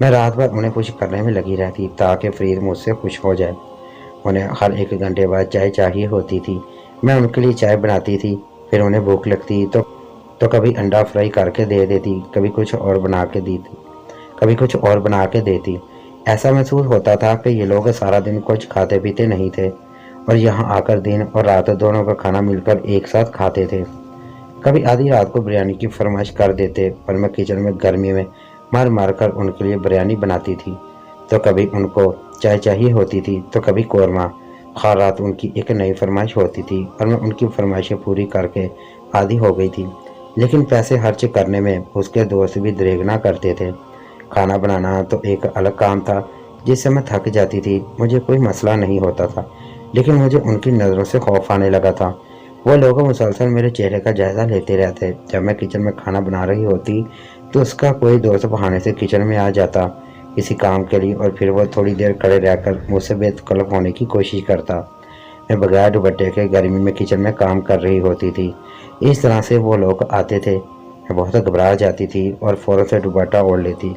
میں رات بھر انہیں خوش کرنے میں لگی رہتی تاکہ فرید مجھ سے خوش ہو جائے۔ انہیں ہر 1 گھنٹے بعد چائے چاہیے ہوتی تھی۔ میں ان کے لیے چائے بناتی تھی، پھر انہیں بھوک لگتی تو کبھی انڈا فرائی کر کے دے دیتی، کبھی کچھ اور بنا کے دیتی۔ ایسا محسوس ہوتا تھا کہ یہ لوگ سارا دن کچھ کھاتے پیتے نہیں تھے اور یہاں آ کر دن اور رات دونوں کا کھانا مل کر ایک ساتھ کھاتے تھے۔ کبھی آدھی رات کو بریانی کی فرمائش کر دیتے اور میں کچن میں گرمی میں مار مار کر ان کے لیے بریانی بناتی تھی۔ تو کبھی ان کو چائے چاہیے ہوتی تھی تو کبھی قورمہ۔ ہر رات ان کی ایک نئی فرمائش ہوتی تھی اور میں ان کی فرمائشیں پوری کر کے عادی ہو گئی تھی، لیکن پیسے خرچ کرنے میں اس کے دوست بھی دریغ نہ کرتے تھے۔ کھانا بنانا تو ایک الگ کام تھا جس سے میں تھک جاتی تھی، مجھے کوئی مسئلہ نہیں ہوتا تھا، لیکن مجھے ان کی نظروں سے خوف آنے لگا تھا۔ وہ لوگ مسلسل میرے چہرے کا جائزہ لیتے رہتے۔ جب میں کچن میں کھانا بنا رہی ہوتی تو اس کا کوئی دوست بہانے سے کچن میں آ جاتا کسی کام کے لیے، اور پھر وہ تھوڑی دیر کھڑے رہ کر مجھ سے بے تکلف ہونے کی کوشش کرتا۔ میں بغیر دوپٹے کے گرمی میں کچن میں کام کر رہی ہوتی تھی۔ اس طرح سے وہ لوگ آتے تھے، میں بہت گھبرا جاتی تھی اور فوراً سے دوپٹہ اوڑھ لیتی۔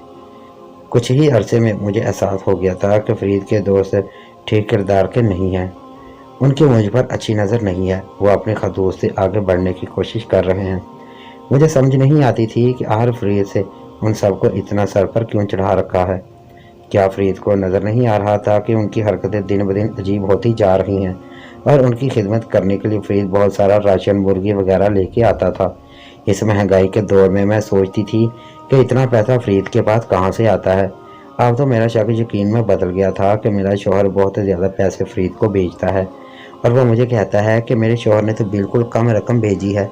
کچھ ہی عرصے میں مجھے احساس ہو گیا تھا کہ فرید کے دوست ٹھیک کردار کے نہیں ہیں، ان کی مجھ پر اچھی نظر نہیں ہے، وہ اپنے خطوط سے آگے بڑھنے کی کوشش کر رہے ہیں۔ مجھے سمجھ نہیں آتی تھی کہ آخر فرید سے ان سب کو اتنا سر پر کیوں چڑھا رکھا ہے۔ کیا فرید کو نظر نہیں آ رہا تھا کہ ان کی حرکتیں دن بدن عجیب ہوتی جا رہی ہیں، اور ان کی خدمت کرنے کے لیے فرید بہت سارا راشن، مرغی وغیرہ لے کے آتا تھا۔ اس مہنگائی کے دور میں سوچتی تھی کہ اتنا پیسہ فرید کے پاس کہاں سے آتا ہے۔ اب تو میرا شک یقین میں بدل گیا تھا کہ میرا شوہر بہت زیادہ پیسے فرید کو بھیجتا ہے، اور وہ مجھے کہتا ہے کہ میرے شوہر نے تو بالکل کم رقم بھیجی ہے۔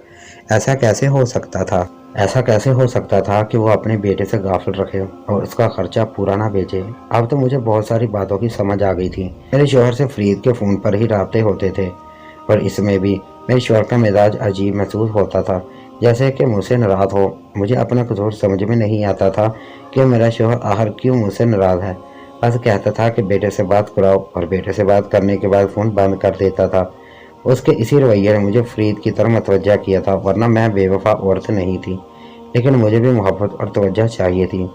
ایسا کیسے ہو سکتا تھا کہ وہ اپنے بیٹے سے غافل رکھے اور اس کا خرچہ پورا نہ بھیجے۔ اب تو مجھے بہت ساری باتوں کی سمجھ آ گئی تھی۔ میرے شوہر سے فرید کے فون پر ہی رابطے ہوتے تھے، اور اس میں بھی میرے شوہر کا مزاج عجیب محسوس ہوتا تھا، جیسے کہ مجھ سے ناراض ہو۔ مجھے اپنا قصور سمجھ میں نہیں آتا تھا کہ میرا شوہر آخر کیوں مجھ سے ناراض ہے۔ بس کہتا تھا کہ بیٹے سے بات کراؤ، اور بیٹے سے بات کرنے کے بعد فون بند کر دیتا تھا۔ اس کے اسی رویے نے مجھے فرید کی طرف متوجہ کیا تھا، ورنہ میں بے وفا عورت نہیں تھی، لیکن مجھے بھی محبت اور توجہ چاہیے تھی۔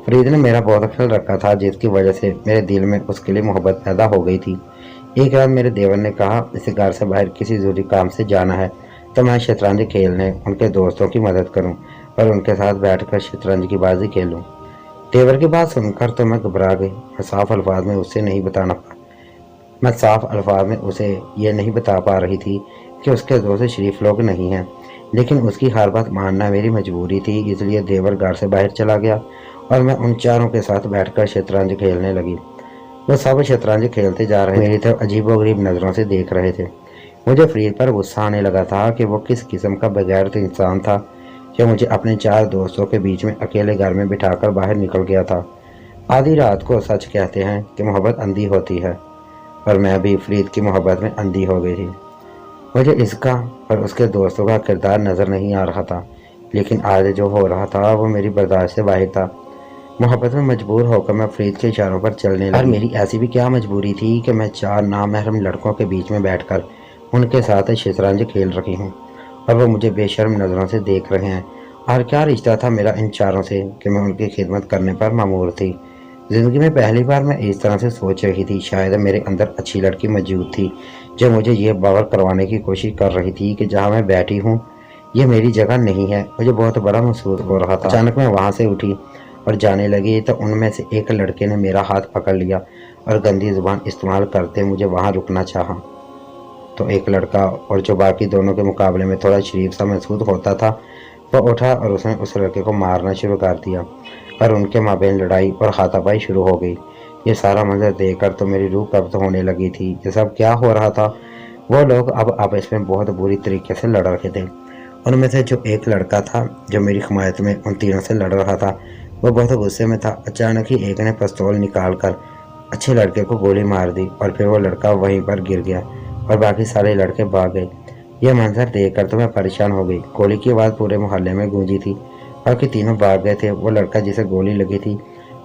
فرید نے میرا بہت خیال رکھا تھا، جس کی وجہ سے میرے دل میں اس کے لیے محبت پیدا ہو گئی تھی۔ ایک رات میرے دیور نے کہا اس گھر سے باہر کسی ضروری کام سے جانا ہے تو میں شطرنج کھیلنے ان کے دوستوں کی مدد کروں اور ان کے ساتھ بیٹھ کر شطرنج کی بازی کھیلوں۔ دیور کی بات سن کر تو میں گھبرا گئی۔ میں صاف الفاظ میں اسے یہ نہیں بتا پا رہی تھی کہ اس کے دوست شریف لوگ نہیں ہیں، لیکن اس کی ہر بات ماننا میری مجبوری تھی۔ اس لیے دیور گھر سے باہر چلا گیا اور میں ان چاروں کے ساتھ بیٹھ کر شطرنج کھیلنے لگی۔ وہ سب شطرنج کھیلتے جا رہے، میری طرف عجیب و غریب نظروں سے دیکھ رہے تھے۔ مجھے فرید پر غصہ آنے لگا تھا کہ وہ کس قسم کا بغیرت انسان تھا جو مجھے اپنے 4 دوستوں کے بیچ میں اکیلے گھر میں بٹھا کر باہر نکل گیا تھا۔ آدھی رات کو سچ کہتے ہیں کہ محبت اندھی ہوتی ہے، اور میں بھی فرید کی محبت میں اندھی ہو گئی تھی۔ مجھے اس کا اور اس کے دوستوں کا کردار نظر نہیں آ رہا تھا، لیکن آج جو ہو رہا تھا وہ میری برداشت سے باہر تھا۔ محبت میں مجبور ہو کر میں فرید کے اشاروں پر چلنے لگی، اور میری ایسی بھی کیا مجبوری تھی کہ میں 4 نامحرم لڑکوں کے بیچ میں بیٹھ کر ان کے ساتھ شطرنج کھیل رہی ہوں، اور وہ مجھے بے شرم نظروں سے دیکھ رہے ہیں۔ اور کیا رشتہ تھا میرا ان چاروں سے کہ میں ان کی خدمت کرنے پر مامور تھی۔ زندگی میں پہلی بار میں اس طرح سے سوچ رہی تھی۔ شاید میرے اندر اچھی لڑکی موجود تھی جو مجھے یہ باور کروانے کی کوشش کر رہی تھی کہ جہاں میں بیٹھی ہوں یہ میری جگہ نہیں ہے۔ مجھے بہت بڑا محسوس ہو رہا تھا۔ اچانک میں وہاں سے اٹھی اور جانے لگی تو ان میں سے ایک لڑکے نے میرا ہاتھ پکڑ لیا اور گندی زبان استعمال کرتے مجھے وہاں رکنا چاہا۔ تو ایک لڑکا، اور جو باقی دونوں کے مقابلے میں تھوڑا شریف سا محسوس ہوتا تھا، وہ اٹھا اور اس نے اس لڑکے کو مارنا شروع کر دیا، اور ان کے مابین لڑائی اور ہاتھا پائی شروع ہو گئی۔ یہ سارا منظر دیکھ کر تو میری روح قبض ہونے لگی تھی۔ یہ سب کیا ہو رہا تھا؟ وہ لوگ اب آپس میں بہت بری طریقے سے لڑ رہے تھے۔ ان میں سے جو ایک لڑکا تھا جو میری حمایت میں ان تینوں سے لڑ رہا تھا، وہ بہت غصے میں تھا۔ اچانک ہی ایک نے پستول نکال کر اچھے لڑکے کو گولی مار دی، اور پھر وہ لڑکا وہیں پر گر گیا اور باقی سارے لڑکے بھاگ گئے۔ یہ منظر دیکھ کر تو میں پریشان ہو گئی۔ گولی کی آواز پورے محلے میں گونجی تھی، باقی تینوں بھاگ گئے تھے۔ وہ لڑکا جسے گولی لگی تھی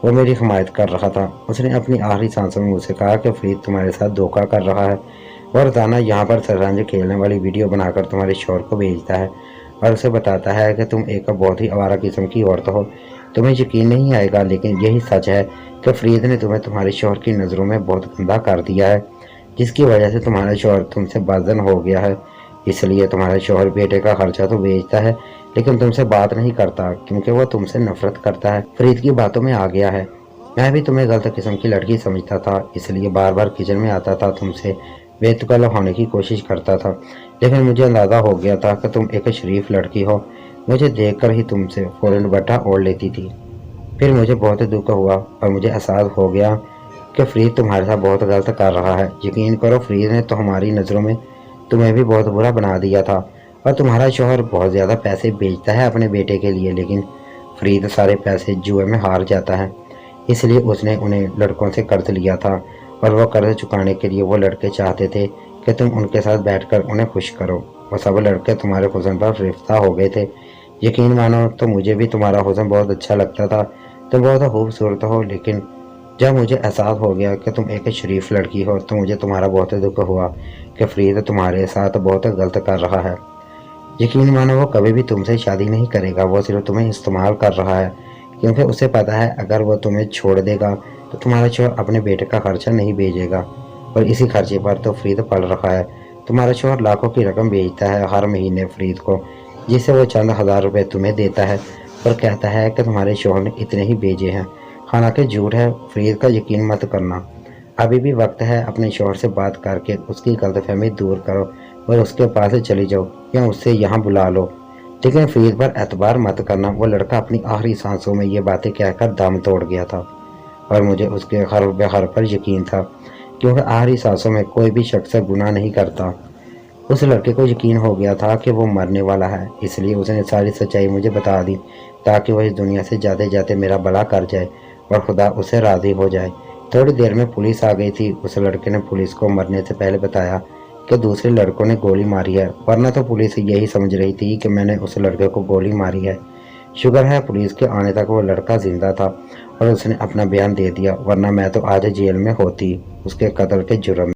وہ میری حمایت کر رہا تھا۔ اس نے اپنی آخری سانسوں میں مجھ سے کہا کہ فرید تمہارے ساتھ دھوکہ کر رہا ہے، اور روزانہ یہاں پر شطرنج کھیلنے والی ویڈیو بنا کر تمہارے شوہر کو بھیجتا ہے، اور اسے بتاتا ہے کہ تم ایک بہت ہی آوارہ قسم کی عورت ہو، تمہیں یقین نہیں آئے گا لیکن یہی سچ ہے کہ فرید نے تمہیں تمہارے شوہر کی نظروں میں بہت گندا کر دیا ہے، جس کی وجہ سے تمہارا شوہر تم سے بازن ہو گیا ہے۔ اس لیے تمہارا شوہر بیٹے کا خرچہ تو بھیجتا ہے لیکن تم سے بات نہیں کرتا کیونکہ وہ تم سے نفرت کرتا ہے۔ فرید کی باتوں میں آ گیا ہے، میں بھی تمہیں غلط قسم کی لڑکی سمجھتا تھا، اس لیے بار بار کچن میں آتا تھا، تم سے بے تکلف ہونے کی کوشش کرتا تھا، لیکن مجھے اندازہ ہو گیا تھا کہ تم ایک شریف لڑکی ہو۔ مجھے دیکھ کر ہی تم سے فوراً دوپٹہ اوڑھ لیتی تھی۔ پھر مجھے بہت دکھ ہوا اور مجھے احساس ہو گیا کہ فرید تمہارے ساتھ بہت غلط کر رہا ہے۔ یقین کرو فرید نے تو ہماری نظروں میں تمہیں بھی بہت برا بنا دیا تھا، اور تمہارا شوہر بہت زیادہ پیسے بیچتا ہے اپنے بیٹے کے لیے، لیکن فرید سارے پیسے جوئے میں ہار جاتا ہے، اس لیے اس نے انہیں لڑکوں سے قرض لیا تھا، اور وہ قرض چکانے کے لیے وہ لڑکے چاہتے تھے کہ تم ان کے ساتھ بیٹھ کر انہیں خوش کرو۔ وہ سب لڑکے تمہارے حسن پر فریفتہ ہو گئے تھے۔ یقین مانو تو مجھے بھی تمہارا حسن بہت اچھا لگتا تھا، تم بہت خوبصورت ہو، لیکن جب مجھے احساس ہو گیا کہ تم ایک شریف لڑکی ہو تو مجھے تمہارا بہت دکھ ہوا کہ فرید تمہارے ساتھ بہت غلط کر رہا ہے۔ یقین مانو وہ کبھی بھی تم سے شادی نہیں کرے گا، وہ صرف تمہیں استعمال کر رہا ہے، کیونکہ اسے پتا ہے اگر وہ تمہیں چھوڑ دے گا تو تمہارا شوہر اپنے بیٹے کا خرچہ نہیں بھیجے گا، اور اسی خرچے پر تو فرید پڑ رہا ہے۔ تمہارا شوہر لاکھوں کی رقم بھیجتا ہے ہر مہینے فرید کو، جس سے وہ چند ہزار روپے تمہیں دیتا ہے اور کہتا ہے کہ تمہارے شوہر نے اتنے ہی بھیجے ہیں، حالانکہ جھوٹ ہے۔ فرید کا یقین مت کرنا، ابھی بھی وقت ہے، اپنے شوہر سے بات کر کے اس کی غلط فہمی دور کرو اور اس کے پاس چلی جاؤ یا اس سے یہاں بلا لو، لیکن فرید پر اعتبار مت کرنا۔ وہ لڑکا اپنی آخری سانسوں میں یہ باتیں کہہ کر دم توڑ گیا تھا، اور مجھے اس کے حرف بے حرف پر یقین تھا، کیونکہ آخری سانسوں میں کوئی بھی شخص گناہ نہیں کرتا۔ اس لڑکے کو یقین ہو گیا تھا کہ وہ مرنے والا ہے، اس لیے اس نے ساری سچائی مجھے بتا دی تاکہ وہ اس دنیا سے جاتے جاتے میرا بھلا کر جائے اور خدا اس سے راضی ہو جائے۔ تھوڑی دیر میں پولیس آ گئی تھی۔ اس لڑکے نے پولیس کو مرنے سے پہلے بتایا کہ دوسرے لڑکوں نے گولی ماری ہے، ورنہ تو پولیس یہی سمجھ رہی تھی کہ میں نے اس لڑکے کو گولی ماری ہے۔ شکر ہے پولیس کے آنے تک وہ لڑکا زندہ تھا اور اس نے اپنا بیان دے دیا، ورنہ میں تو آج جیل میں ہوتی اس کے قتل کے جرم